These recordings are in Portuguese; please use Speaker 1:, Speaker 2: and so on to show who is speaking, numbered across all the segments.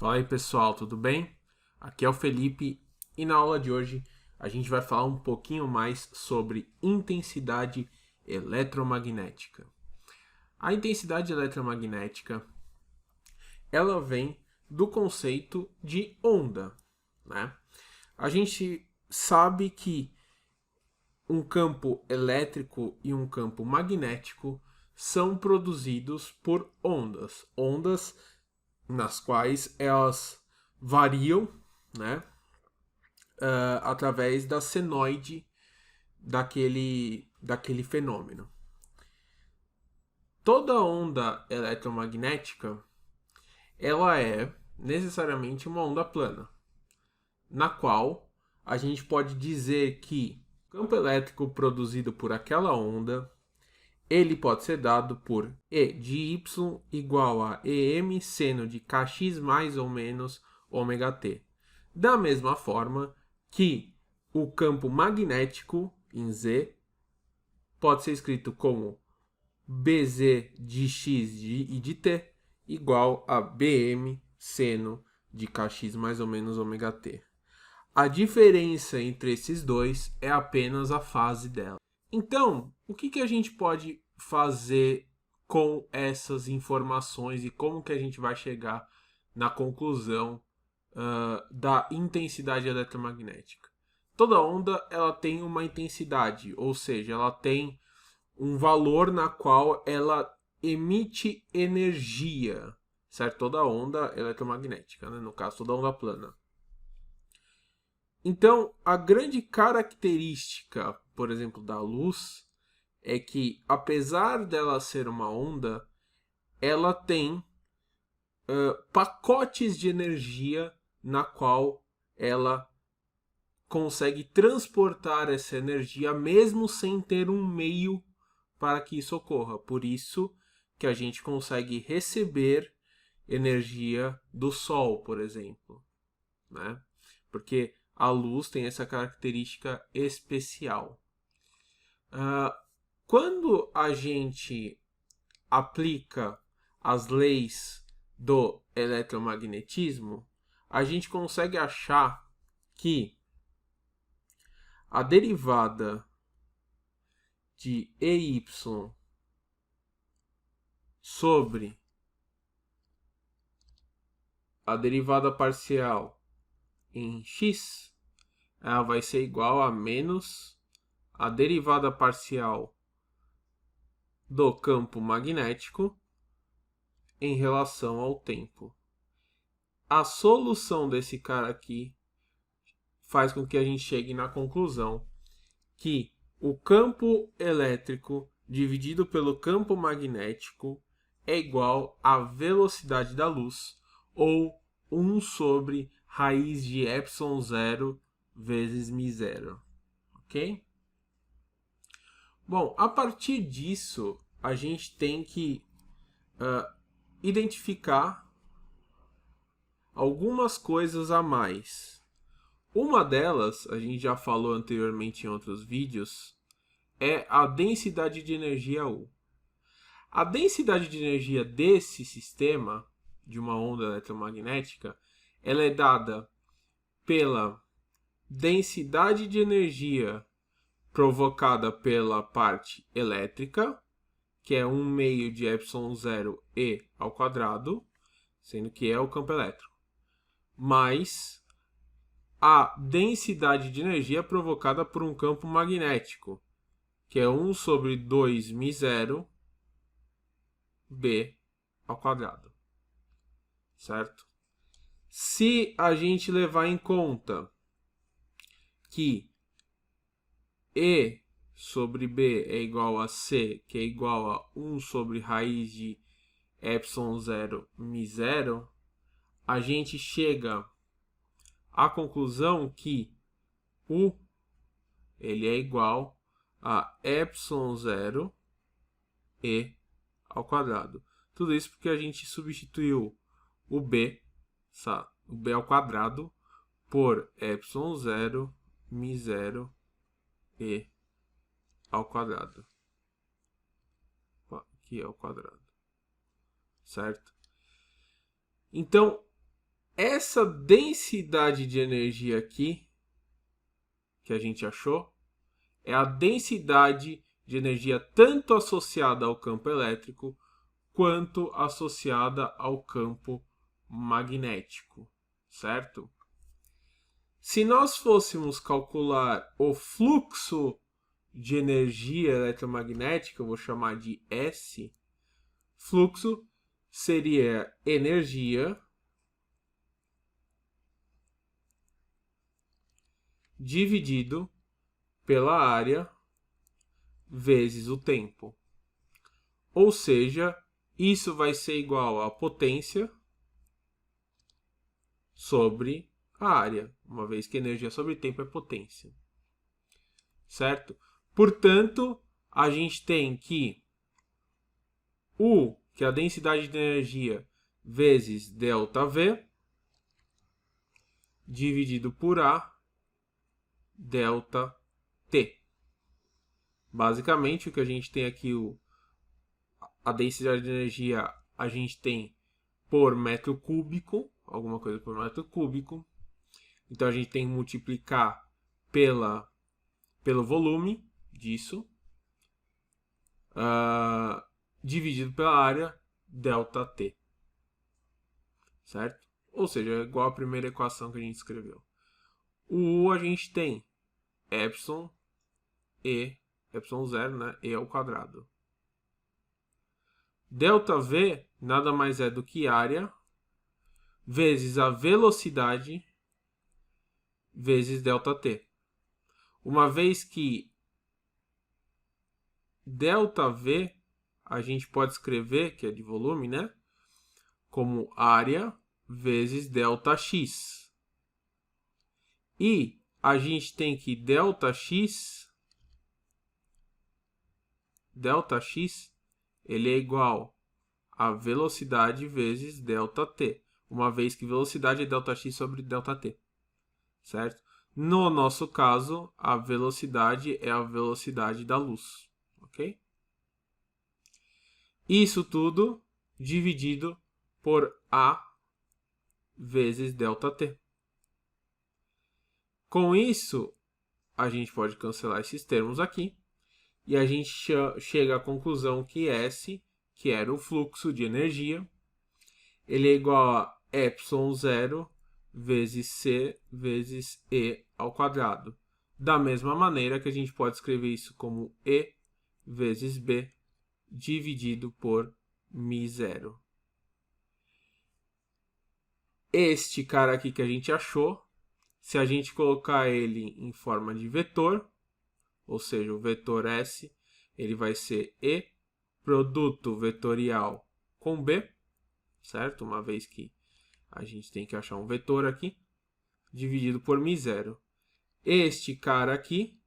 Speaker 1: Fala aí pessoal, tudo bem? Aqui é o Felipe e na aula de hoje a gente vai falar um pouquinho mais sobre intensidade eletromagnética. A intensidade eletromagnética, ela vem do conceito de onda, né? A gente sabe que um campo elétrico e um campo magnético são produzidos por ondas. Ondas nas quais elas variam, né, através da senoide daquele fenômeno. Toda onda eletromagnética ela é necessariamente uma onda plana, na qual a gente pode dizer que o campo elétrico produzido por aquela onda ele pode ser dado por E de Y igual a EM seno de kx mais ou menos ômega t. Da mesma forma que o campo magnético em Z pode ser escrito como Bz de x e de t igual a Bm seno de kx mais ou menos ômega t. A diferença entre esses dois é apenas a fase dela. Então, o que a gente pode fazer com essas informações e como que a gente vai chegar na conclusão da intensidade eletromagnética? Toda onda ela tem uma intensidade, ou seja, ela tem um valor na qual ela emite energia, certo? Toda onda eletromagnética, né? No caso, toda onda plana. Então, a grande característica, por exemplo, da luz é que, apesar dela ser uma onda, ela tem pacotes de energia na qual ela consegue transportar essa energia mesmo sem ter um meio para que isso ocorra. Por isso que a gente consegue receber energia do Sol, por exemplo, né? Porque a luz tem essa característica especial. Quando a gente aplica as leis do eletromagnetismo, a gente consegue achar que a derivada de EY sobre a derivada parcial em x, ela vai ser igual a menos a derivada parcial do campo magnético em relação ao tempo. A solução desse cara aqui faz com que a gente chegue na conclusão que o campo elétrico dividido pelo campo magnético é igual à velocidade da luz, ou 1 sobre raiz de ε0 vezes μ0. Ok? Bom, a partir disso, a gente tem que identificar algumas coisas a mais. Uma delas, a gente já falou anteriormente em outros vídeos, é a densidade de energia U. A densidade de energia desse sistema, de uma onda eletromagnética, ela é dada pela densidade de energia provocada pela parte elétrica, que é 1 meio de ε0 e ao quadrado, sendo que é o campo elétrico, mais a densidade de energia provocada por um campo magnético, que é 1 sobre 2 μ0 b ao quadrado, certo? Se a gente levar em conta que E sobre B é igual a C, que é igual a 1 sobre raiz de ε0 μ0, a gente chega à conclusão que U ele é igual a ε0 e ao quadrado. Tudo isso porque a gente substituiu o B ao quadrado por ε0 μ0 e ao quadrado, que é o quadrado, certo? Então, essa densidade de energia aqui, que a gente achou, é a densidade de energia tanto associada ao campo elétrico quanto associada ao campo magnético, certo? Se nós fôssemos calcular o fluxo de energia eletromagnética, eu vou chamar de S, fluxo seria energia dividido pela área vezes o tempo. Ou seja, isso vai ser igual a potência sobre a área, uma vez que energia sobre tempo é potência. Certo? Portanto, a gente tem que U, que é a densidade de energia, vezes ΔV, dividido por A, ΔT. Basicamente, o que a gente tem aqui, a densidade de energia, a gente tem por metro cúbico, alguma coisa por metro cúbico. Então, a gente tem que multiplicar pelo volume disso, dividido pela área, ΔT. Certo? Ou seja, é igual à primeira equação que a gente escreveu. O U a gente tem epsilon e epsilon 0, né? E ao quadrado. ΔV nada mais é do que área vezes a velocidade vezes ΔT. Uma vez que ΔV a gente pode escrever, que é de volume, né? Como área vezes ΔX. E a gente tem que ΔX ele é igual a velocidade vezes ΔT. Uma vez que velocidade é ΔX sobre ΔT. Certo? No nosso caso, a velocidade é a velocidade da luz. Ok? Isso tudo dividido por A vezes ΔT. Com isso, a gente pode cancelar esses termos aqui. E a gente chega à conclusão que S, que era o fluxo de energia, ele é igual a ε0 vezes C vezes E ao quadrado. Da mesma maneira que a gente pode escrever isso como E vezes B dividido por μ0. Este cara aqui que a gente achou, se a gente colocar ele em forma de vetor, ou seja, o vetor S, ele vai ser E produto vetorial com B, certo? Uma vez que a gente tem que achar um vetor aqui, dividido por μ0. Este cara aqui,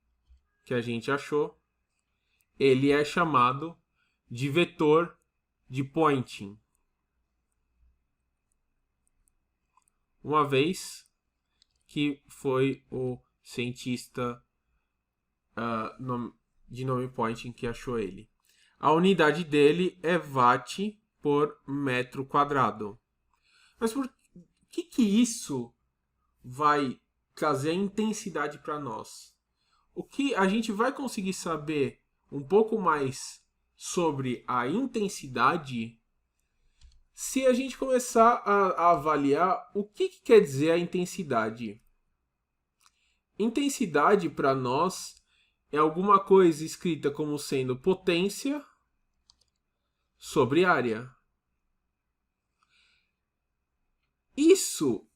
Speaker 1: que a gente achou, ele é chamado de vetor de Poynting. Uma vez que foi o cientista de nome Poynting que achou ele. A unidade dele é watt por metro quadrado. Mas por que isso vai trazer a intensidade para nós? O que a gente vai conseguir saber um pouco mais sobre a intensidade se a gente começar a avaliar o que quer dizer a intensidade. Intensidade para nós é alguma coisa escrita como sendo potência sobre área. Isso,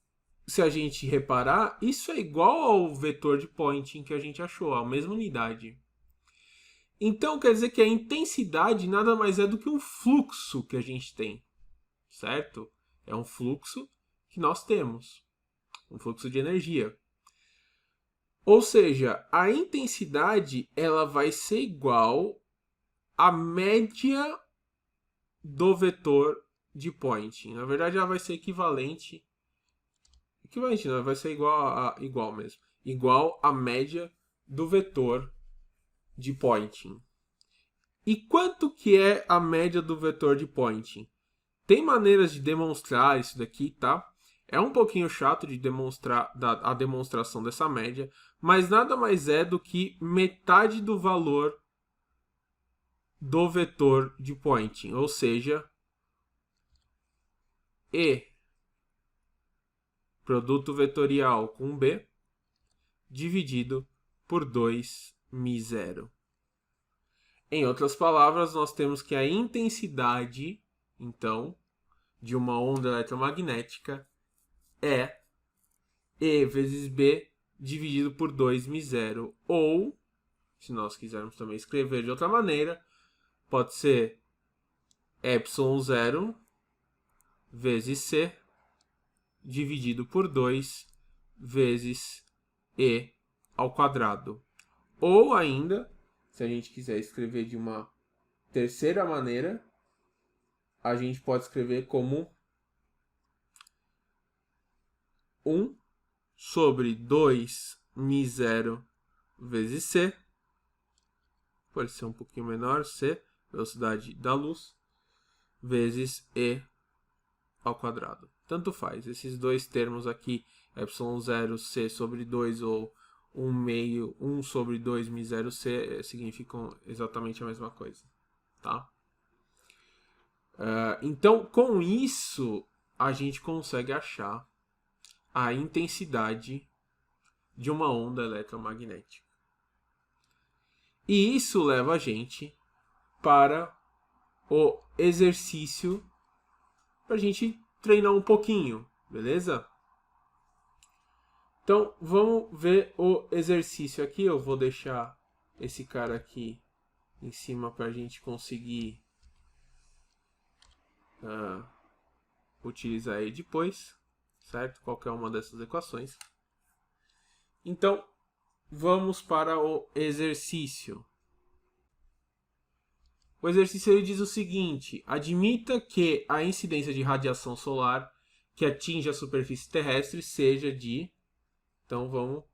Speaker 1: se a gente reparar, isso é igual ao vetor de Poynting que a gente achou, a mesma unidade. Então quer dizer que a intensidade nada mais é do que um fluxo que a gente tem, certo? É um fluxo que nós temos, um fluxo de energia. Ou seja, a intensidade ela vai ser igual à média do vetor de Poynting. Na verdade, ela vai ser equivalente. Equivalente, não, vai ser igual mesmo. Igual à média do vetor de Poynting. E quanto que é a média do vetor de Poynting? Tem maneiras de demonstrar isso daqui, tá? É um pouquinho chato de demonstrar a demonstração dessa média, mas nada mais é do que metade do valor do vetor de Poynting, ou seja, E produto vetorial com B dividido por 2 μ0. Em outras palavras, nós temos que a intensidade, então, de uma onda eletromagnética é E vezes B dividido por 2 μ0. Ou, se nós quisermos também escrever de outra maneira, pode ser ε0 vezes C dividido por 2 vezes E ao quadrado. Ou ainda, se a gente quiser escrever de uma terceira maneira, a gente pode escrever como 1 sobre 2 μ0 vezes C, pode ser um pouquinho menor, C, velocidade da luz, vezes E ao quadrado. Tanto faz, esses dois termos aqui, ε0 C sobre 2 ou 1 meio, 1 sobre 2 μ0 C, significam exatamente a mesma coisa, tá? Então, com isso, a gente consegue achar a intensidade de uma onda eletromagnética. E isso leva a gente para o exercício para a gente treinar um pouquinho, beleza? Então, vamos ver o exercício aqui. Eu vou deixar esse cara aqui em cima para a gente conseguir utilizar ele depois, certo? Qualquer uma dessas equações. Então, vamos para o exercício. O exercício ele diz o seguinte: admita que a incidência de radiação solar que atinge a superfície terrestre seja de... Então, vamos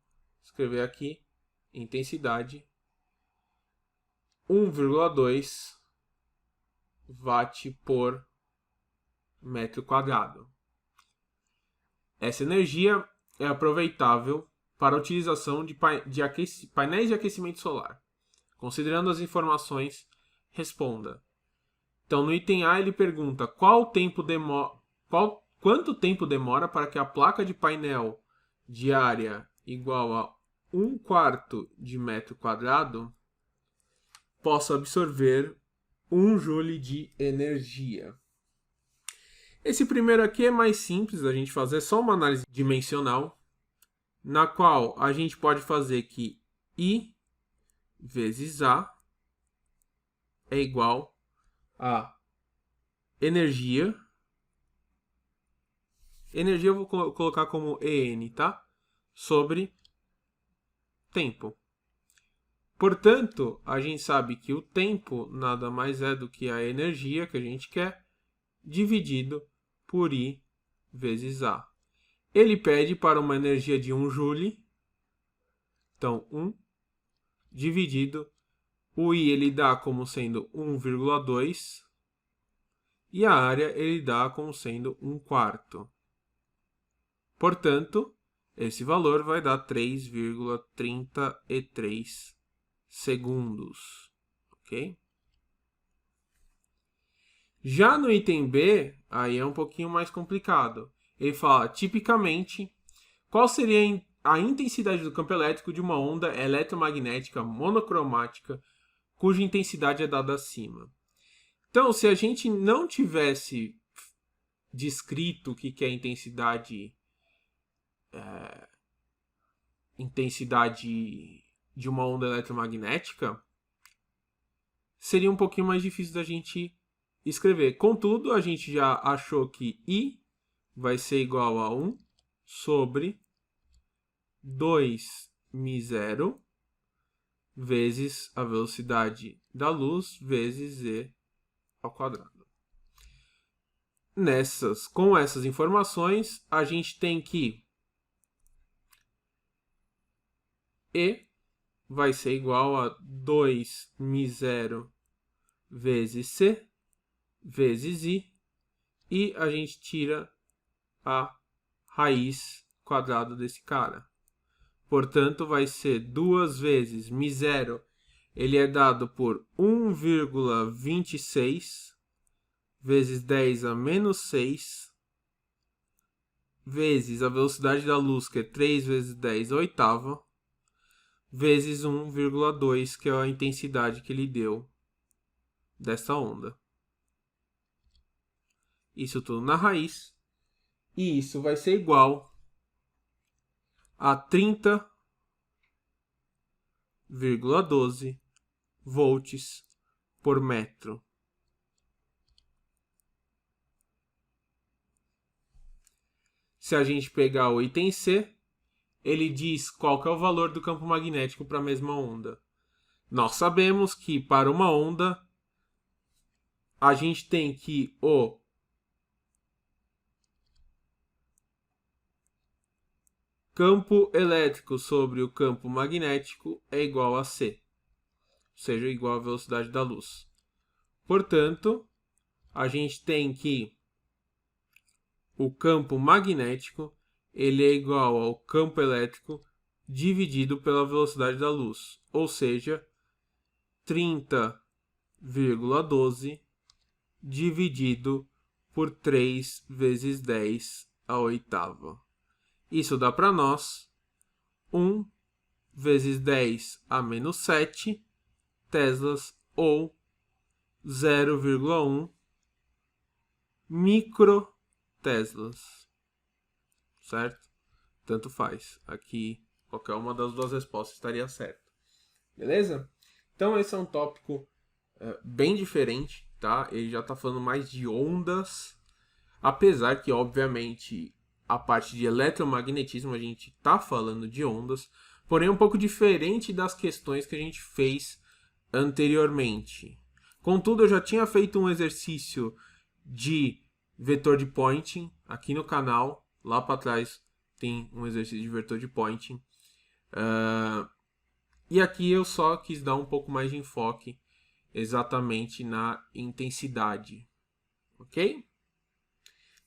Speaker 1: escrever aqui, intensidade, 1,2 watt por metro quadrado. Essa energia é aproveitável para a utilização de painéis de aquecimento solar. Considerando as informações, responda. Então, no item A, ele pergunta quanto tempo demora para que a placa de painel de área igual a 1/4 de metro quadrado possa absorver 1 joule de energia. Esse primeiro aqui é mais simples a gente fazer, só uma análise dimensional, na qual a gente pode fazer que I vezes A é igual a energia. Energia eu vou colocar como EN, tá? Sobre tempo. Portanto, a gente sabe que o tempo nada mais é do que a energia que a gente quer, dividido por I vezes A. Ele pede para uma energia de 1 joule. Então, 1 dividido. O I ele dá como sendo 1,2. E a área ele dá como sendo 1/4. Portanto, esse valor vai dar 3,33 segundos. Ok? Já no item B, aí é um pouquinho mais complicado. Ele fala, tipicamente, qual seria a intensidade do campo elétrico de uma onda eletromagnética monocromática cuja intensidade é dada acima. Então, se a gente não tivesse descrito o que é intensidade de uma onda eletromagnética, seria um pouquinho mais difícil da gente escrever. Contudo, a gente já achou que I vai ser igual a 1 sobre 2 μ0 vezes a velocidade da luz vezes E ao quadrado. Com essas informações, a gente tem que E vai ser igual a 2 μ0 vezes C vezes I, e a gente tira a raiz quadrada desse cara. Portanto, vai ser 2 vezes μ0, ele é dado por 1,26 vezes 10 a menos 6, vezes a velocidade da luz, que é 3 vezes 10 a oitava, vezes 1,2, que é a intensidade que ele deu dessa onda. Isso tudo na raiz. E isso vai ser igual a 30,12 volts por metro. Se a gente pegar o item C, ele diz qual que é o valor do campo magnético para a mesma onda. Nós sabemos que para uma onda, a gente tem que o campo elétrico sobre o campo magnético é igual a C, ou seja, igual à velocidade da luz. Portanto, a gente tem que o campo magnético ele é igual ao campo elétrico dividido pela velocidade da luz, ou seja, 30,12 dividido por 3 vezes 10 a oitava. Isso dá para nós 1 vezes 10 a menos 7 teslas ou 0,1 microteslas. Certo? Tanto faz. Aqui, qualquer uma das duas respostas estaria certa. Beleza? Então, esse é um tópico bem diferente, tá? Ele já está falando mais de ondas, apesar que, obviamente, a parte de eletromagnetismo a gente está falando de ondas, porém um pouco diferente das questões que a gente fez anteriormente. Contudo, eu já tinha feito um exercício de vetor de Poynting aqui no canal. Lá para trás tem um exercício de vetor de Poynting. E aqui eu só quis dar um pouco mais de enfoque exatamente na intensidade. Ok?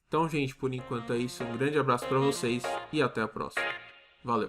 Speaker 1: Então, gente, por enquanto é isso. Um grande abraço para vocês e até a próxima. Valeu!